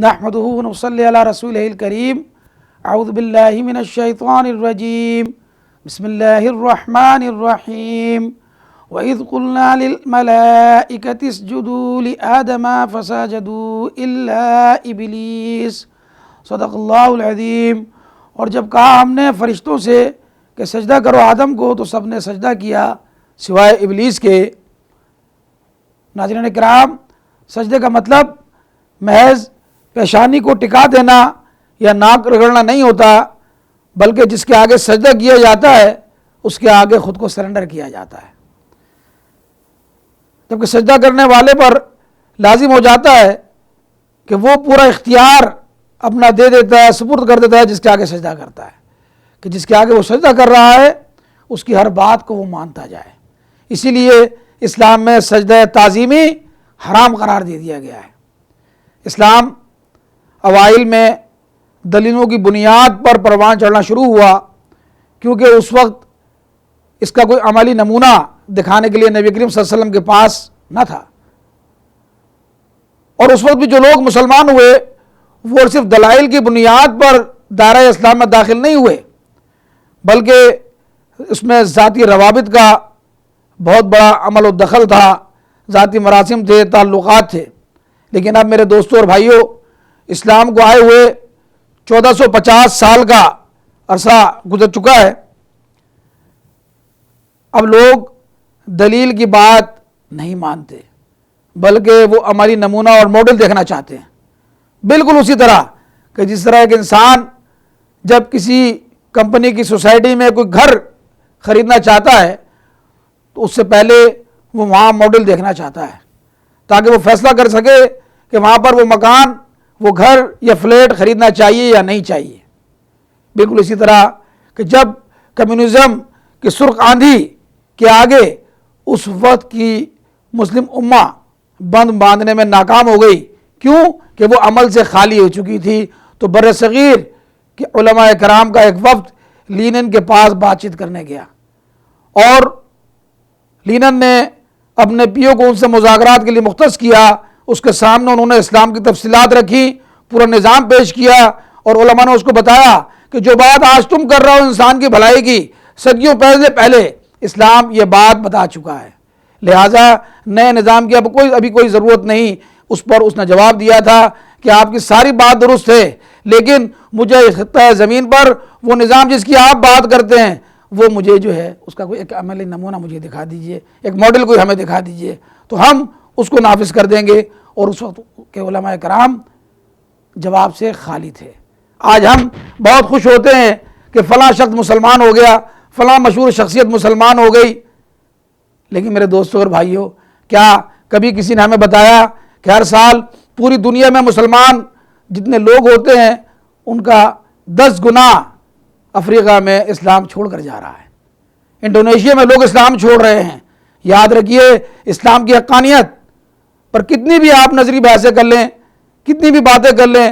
نحمدہ ونصلی علی رسولہ الکریم اعوذ باللہ من الشیطان الرجیم بسم اللہ الرحمن الرحیم وَإِذْ قُلْنَا لِلْمَلَائِكَةِ اسْجُدُوا لِآدَمَ فَسَجَدُوا إِلَّا إِبْلِيسَ صدق اللہ العظیم۔ اور جب کہا ہم نے فرشتوں سے کہ سجدہ کرو آدم کو تو سب نے سجدہ کیا سوائے ابلیس کے۔ ناظرین کرام، سجدے کا مطلب محض پیشانی کو ٹکا دینا یا ناک رگڑنا نہیں ہوتا، بلکہ جس کے آگے سجدہ کیا جاتا ہے اس کے آگے خود کو سرنڈر کیا جاتا ہے۔ جبکہ سجدہ کرنے والے پر لازم ہو جاتا ہے کہ وہ پورا اختیار اپنا دے دیتا ہے، سپرد کر دیتا ہے جس کے آگے سجدہ کرتا ہے، کہ جس کے آگے وہ سجدہ کر رہا ہے اس کی ہر بات کو وہ مانتا جائے۔ اسی لیے اسلام میں سجدہ تعظیمی حرام قرار دے دیا گیا ہے۔ اسلام اوائل میں دلیلوں کی بنیاد پر پروان چڑھنا شروع ہوا، کیونکہ اس وقت اس کا کوئی عملی نمونہ دکھانے کے لیے نبی کریم صلی اللہ علیہ وسلم کے پاس نہ تھا، اور اس وقت بھی جو لوگ مسلمان ہوئے وہ صرف دلائل کی بنیاد پر دائرہ اسلام میں داخل نہیں ہوئے، بلکہ اس میں ذاتی روابط کا بہت بڑا عمل و دخل تھا، ذاتی مراسم تھے، تعلقات تھے۔ لیکن اب میرے دوستوں اور بھائیوں، اسلام کو آئے ہوئے 1450 سال کا عرصہ گزر چکا ہے۔ اب لوگ دلیل کی بات نہیں مانتے، بلکہ وہ عملی نمونہ اور ماڈل دیکھنا چاہتے ہیں۔ بالکل اسی طرح کہ جس طرح ایک انسان جب کسی کمپنی کی سوسائٹی میں کوئی گھر خریدنا چاہتا ہے تو اس سے پہلے وہ وہاں ماڈل دیکھنا چاہتا ہے تاکہ وہ فیصلہ کر سکے کہ وہاں پر وہ مکان، وہ گھر یا فلیٹ خریدنا چاہیے یا نہیں چاہیے۔ بالکل اسی طرح کہ جب کمیونزم کی سرخ آندھی کے آگے اس وقت کی مسلم امہ بند باندھنے میں ناکام ہو گئی، کیوں کہ وہ عمل سے خالی ہو چکی تھی، تو بر صغیر کہ علماء کرام کا ایک وفد لینن کے پاس بات چیت کرنے گیا، اور لینن نے اپنے پیو کو ان سے مذاکرات کے لیے مختص کیا۔ اس کے سامنے انہوں نے اسلام کی تفصیلات رکھی، پورا نظام پیش کیا، اور علماء نے اس کو بتایا کہ جو بات آج تم کر رہے ہو انسان کی بھلائی کی، صدیوں پہلے اسلام یہ بات بتا چکا ہے، لہٰذا نئے نظام کی ابھی کوئی ضرورت نہیں۔ اس پر اس نے جواب دیا تھا کہ آپ کی ساری بات درست ہے، لیکن مجھے خطہ زمین پر وہ نظام جس کی آپ بات کرتے ہیں وہ مجھے جو ہے اس کا کوئی ایک عملی نمونہ مجھے دکھا دیجئے، ایک ماڈل کوئی ہمیں دکھا دیجئے، تو ہم اس کو نافذ کر دیں گے۔ اور اس وقت کے علماء کرام جواب سے خالی تھے۔ آج ہم بہت خوش ہوتے ہیں کہ فلاں شخص مسلمان ہو گیا، فلاں مشہور شخصیت مسلمان ہو گئی، لیکن میرے دوستوں اور بھائیوں، کیا کبھی کسی نے ہمیں بتایا کہ ہر سال پوری دنیا میں مسلمان جتنے لوگ ہوتے ہیں ان کا 10 گنا افریقہ میں اسلام چھوڑ کر جا رہا ہے، انڈونیشیا میں لوگ اسلام چھوڑ رہے ہیں۔ یاد رکھیے، اسلام کی حقانیت پر کتنی بھی آپ نظری بحثیں کر لیں، کتنی بھی باتیں کر لیں،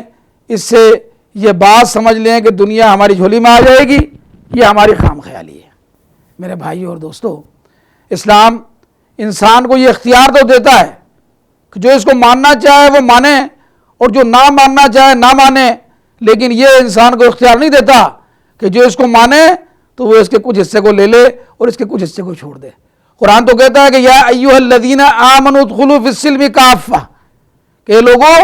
اس سے یہ بات سمجھ لیں کہ دنیا ہماری جھولی میں آ جائے گی، یہ ہماری خام خیالی ہے۔ میرے بھائیوں اور دوستوں، اسلام انسان کو یہ اختیار تو دیتا ہے کہ جو اس کو ماننا چاہے وہ مانے اور جو نہ ماننا چاہے نہ مانے، لیکن یہ انسان کو اختیار نہیں دیتا کہ جو اس کو مانے تو وہ اس کے کچھ حصے کو لے لے اور اس کے کچھ حصے کو چھوڑ دے۔ قرآن تو کہتا ہے کہ یا ایھا الذین آمنوا ادخلوا فی السلم کافہ، کہ لوگوں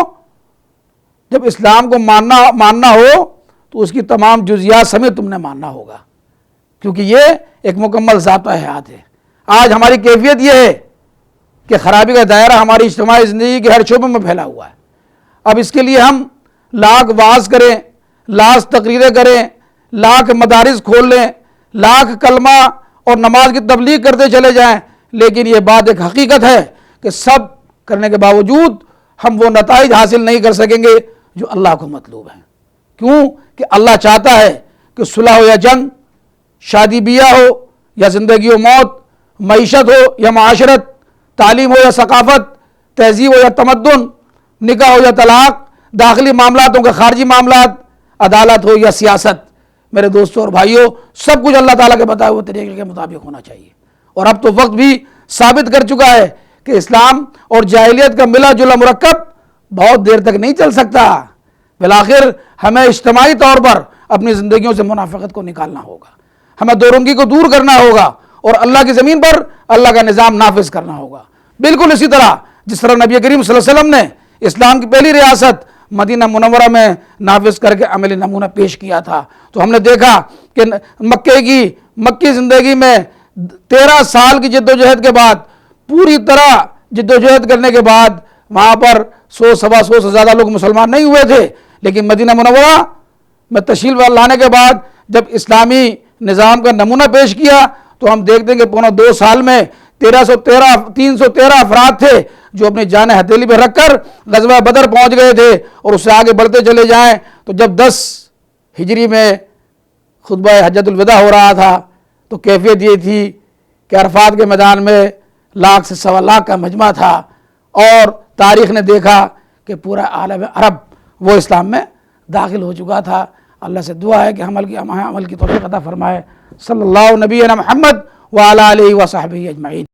جب اسلام کو ماننا ہو تو اس کی تمام جزیات سمیت تم نے ماننا ہوگا، کیونکہ یہ ایک مکمل ذات حیات ہے۔ آج ہماری کیفیت یہ ہے کہ خرابی کا دائرہ ہماری اجتماعی زندگی کے ہر شعبے میں پھیلا ہوا ہے۔ اب اس کے لیے ہم لاکھ وعظ کریں، لاکھ تقریریں کریں، لاکھ مدارس کھول لیں، لاکھ کلمہ اور نماز کی تبلیغ کرتے چلے جائیں، لیکن یہ بات ایک حقیقت ہے کہ سب کرنے کے باوجود ہم وہ نتائج حاصل نہیں کر سکیں گے جو اللہ کو مطلوب ہیں۔ کیوں کہ اللہ چاہتا ہے کہ صلح ہو یا جنگ، شادی بیاہ ہو یا زندگی و موت، معیشت ہو یا معاشرت، تعلیم ہو یا ثقافت، تہذیب ہو یا تمدن، نکاح ہو یا طلاق، داخلی معاملات ہو یا خارجی معاملات، عدالت ہو یا سیاست، میرے دوستوں اور بھائیوں، سب کچھ اللہ تعالیٰ کے بتائے ہوئے طریقے کے مطابق ہونا چاہیے۔ اور اب تو وقت بھی ثابت کر چکا ہے کہ اسلام اور جاہلیت کا ملا جلا مرکب بہت دیر تک نہیں چل سکتا۔ بالآخر ہمیں اجتماعی طور پر اپنی زندگیوں سے منافقت کو نکالنا ہوگا، ہمیں دو رنگی کو دور کرنا ہوگا اور اللہ کی زمین پر اللہ کا نظام نافذ کرنا ہوگا۔ بالکل اسی طرح جس طرح نبی کریم صلی اللہ علیہ وسلم نے اسلام کی پہلی ریاست مدینہ منورہ میں نافذ کر کے عملی نمونہ پیش کیا تھا، تو ہم نے دیکھا کہ مکی زندگی میں 13 سال کی جد و جہد کے بعد، پوری طرح جد و جہد کرنے کے بعد وہاں پر 100-125 سے زیادہ لوگ مسلمان نہیں ہوئے تھے، لیکن مدینہ منورہ میں تشریف لانے کے بعد جب اسلامی نظام کا نمونہ پیش کیا تو ہم دیکھتے ہیں کہ پونا 2 سال میں 313 افراد تھے جو اپنی جان ہتھیلی پہ رکھ کر غزوہ بدر پہنچ گئے تھے، اور اس سے آگے بڑھتے چلے جائیں تو جب 10 ہجری میں خطبہ حجۃ الوداع ہو رہا تھا تو کیفیت یہ تھی کہ عرفات کے میدان میں 1 لاکھ سے 1.25 لاکھ کا مجمع تھا، اور تاریخ نے دیکھا کہ پورا عالم عرب وہ اسلام میں داخل ہو چکا تھا۔ اللہ سے دعا ہے کہ عمل کی توفیق عطا فرمائے۔ صلی اللہ نبینا محمد وعلی آلہ وصحبہ اجمعین۔